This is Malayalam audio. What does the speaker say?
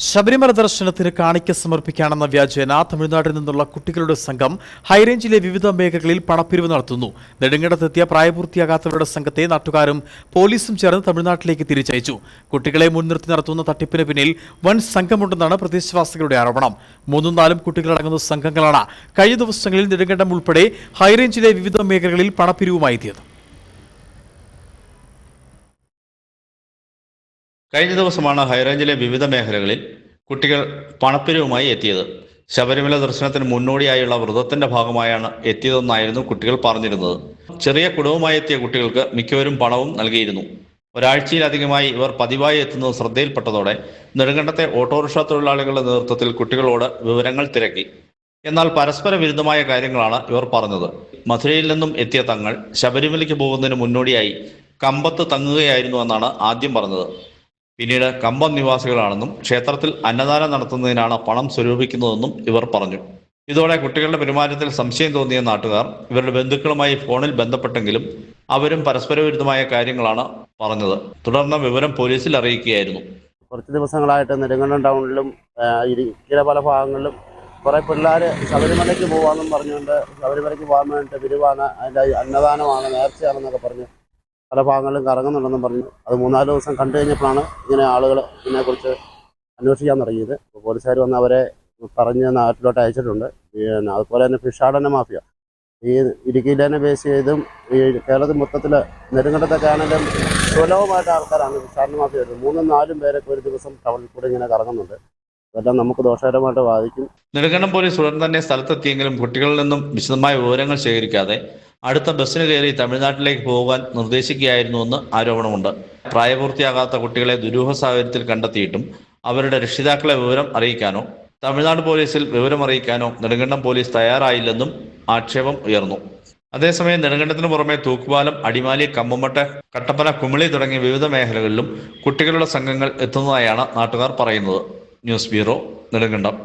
ശബരിമല ദർശനത്തിന് കാണിക്ക സമർപ്പിക്കാനെന്ന വ്യാജേന തമിഴ്നാട്ടിൽ നിന്നുള്ള കുട്ടികളുടെ സംഘം ഹൈറേഞ്ചിലെ വിവിധ മേഖലകളിൽ പണപ്പിരിവ് നടത്തുന്നു. നെടുങ്കണ്ടത്തെത്തിയ പ്രായപൂർത്തിയാകാത്തവരുടെ സംഘത്തെ നാട്ടുകാരും പോലീസും ചേർന്ന് തമിഴ്നാട്ടിലേക്ക് തിരിച്ചയച്ചു. കുട്ടികളെ മുൻനിർത്തി നടത്തുന്ന തട്ടിപ്പിന് പിന്നിൽ വൻ സംഘമുണ്ടെന്നാണ് പ്രദേശവാസികളുടെ ആരോപണം. 3-4 കുട്ടികളടങ്ങുന്ന സംഘങ്ങളാണ് കഴിഞ്ഞ ദിവസങ്ങളിൽ നെടുങ്കണ്ടം ഉൾപ്പെടെ ഹൈറേഞ്ചിലെ വിവിധ മേഖലകളിൽ പണപ്പിരിവുമായി എത്തിയത്. കഴിഞ്ഞ ദിവസമാണ് ഹൈറേഞ്ചിലെ വിവിധ മേഖലകളിൽ കുട്ടികൾ പണപ്പിരിവുമായി എത്തിയത്. ശബരിമല ദർശനത്തിന് മുന്നോടിയായുള്ള വ്രതത്തിന്റെ ഭാഗമായാണ് എത്തിയതെന്നായിരുന്നു കുട്ടികൾ പറഞ്ഞിരുന്നത്. ചെറിയ കുടവുമായി എത്തിയ കുട്ടികൾക്ക് മിക്കവരും പണവും നൽകിയിരുന്നു. ഒരാഴ്ചയിലധികമായി ഇവർ പതിവായി എത്തുന്നത് ശ്രദ്ധയിൽപ്പെട്ടതോടെ നെടുങ്കണ്ടത്തെ ഓട്ടോറിക്ഷ തൊഴിലാളികളുടെ നേതൃത്വത്തിൽ കുട്ടികളോട് വിവരങ്ങൾ തിരക്കി. എന്നാൽ പരസ്പര വിരുദ്ധമായ കാര്യങ്ങളാണ് ഇവർ പറഞ്ഞത്. മധുരയിൽ നിന്നും എത്തിയ തങ്ങൾ ശബരിമലയ്ക്ക് പോകുന്നതിന് മുന്നോടിയായി കമ്പത്ത് തങ്ങുകയായിരുന്നു എന്നാണ് ആദ്യം പറഞ്ഞത്. പിന്നീട് കമ്പം നിവാസികളാണെന്നും ക്ഷേത്രത്തിൽ അന്നദാനം നടത്തുന്നതിനാണ് പണം സ്വരൂപിക്കുന്നതെന്നും ഇവർ പറഞ്ഞു. ഇതോടെ കുട്ടികളുടെ പെരുമാറ്റത്തിൽ സംശയം തോന്നിയ നാട്ടുകാർ ഇവരുടെ ബന്ധുക്കളുമായി ഫോണിൽ ബന്ധപ്പെട്ടെങ്കിലും അവരും പരസ്പര വിരുദ്ധമായ കാര്യങ്ങളാണ് പറഞ്ഞത്. തുടർന്ന് വിവരം പോലീസിൽ അറിയിക്കുകയായിരുന്നു. കുറച്ച് ദിവസങ്ങളായിട്ട് നെടുങ്കണ്ടം ടൗണിലും ഇടുക്കിയിലെ പല ഭാഗങ്ങളിലും കുറേ പിള്ളേർ ശബരിമലയ്ക്ക് പോകാമെന്നും പറഞ്ഞുകൊണ്ട് ശബരിമലയ്ക്ക് പോകാൻ വേണ്ടിയിട്ട് പിരിവാണ്, അതിൻ്റെ അന്നദാനമാണ്, നേർച്ചയാണെന്നൊക്കെ പറഞ്ഞ് പല ഭാഗങ്ങളിലും കറങ്ങുന്നുണ്ടെന്നും പറഞ്ഞു. അത് 3-4 ദിവസം കണ്ടു കഴിഞ്ഞപ്പോഴാണ് ഇങ്ങനെ ആളുകൾ ഇതിനെക്കുറിച്ച് അന്വേഷിക്കാൻ തുടങ്ങിയത്. അപ്പോൾ പോലീസുകാർ വന്ന് അവരെ പറഞ്ഞ് നാട്ടിലോട്ട് അയച്ചിട്ടുണ്ട്. അതുപോലെ തന്നെ ഭിക്ഷാടന മാഫിയ ഈ ഇടുക്കിയിൽ തന്നെ ബേസ് ചെയ്തും ഈ കേരളത്തിൽ മൊത്തത്തിൽ നെടുങ്കണ്ടത്തൊക്കെ ആണെങ്കിലും സുലഭമായിട്ട് ആൾക്കാരാണ് ഭിക്ഷാടന മാഫിയ വരുന്നത്. 3-4 പേരൊക്കെ ഒരു ദിവസം ടൗണിൽ കൂടെ ഇങ്ങനെ കറങ്ങുന്നുണ്ട്. അതെല്ലാം നമുക്ക് ദോഷകരമായിട്ട് ബാധിക്കും. നെടുങ്കണ്ടം പോലീസ് ഉടൻ തന്നെ സ്ഥലത്തെത്തിയെങ്കിലും കുട്ടികളിൽ നിന്നും വിശദമായ വിവരങ്ങൾ ശേഖരിക്കാതെ അടുത്ത ബസ്സിന് കയറി തമിഴ്നാട്ടിലേക്ക് പോകാൻ നിർദ്ദേശിക്കുകയായിരുന്നുവെന്ന് ആരോപണമുണ്ട്. പ്രായപൂർത്തിയാകാത്ത കുട്ടികളെ ദുരൂഹ സാഹചര്യത്തിൽ കണ്ടെത്തിയിട്ടും അവരുടെ രക്ഷിതാക്കളെ വിവരം അറിയിക്കാനോ തമിഴ്നാട് പോലീസിൽ വിവരമറിയിക്കാനോ നെടുങ്കണ്ടം പോലീസ് തയ്യാറായില്ലെന്നും ആക്ഷേപം ഉയർന്നു. അതേസമയം നെടുങ്കണ്ടത്തിന് പുറമെ തൂക്കുപാലം, അടിമാലി, കമ്പമട്ട, കട്ടപ്പന, കുമിളി തുടങ്ങിയ വിവിധ മേഖലകളിലും കുട്ടികളുടെ സംഘങ്ങൾ എത്തുന്നതായാണ് നാട്ടുകാർ പറയുന്നത്. News bureau, Nedumkandam.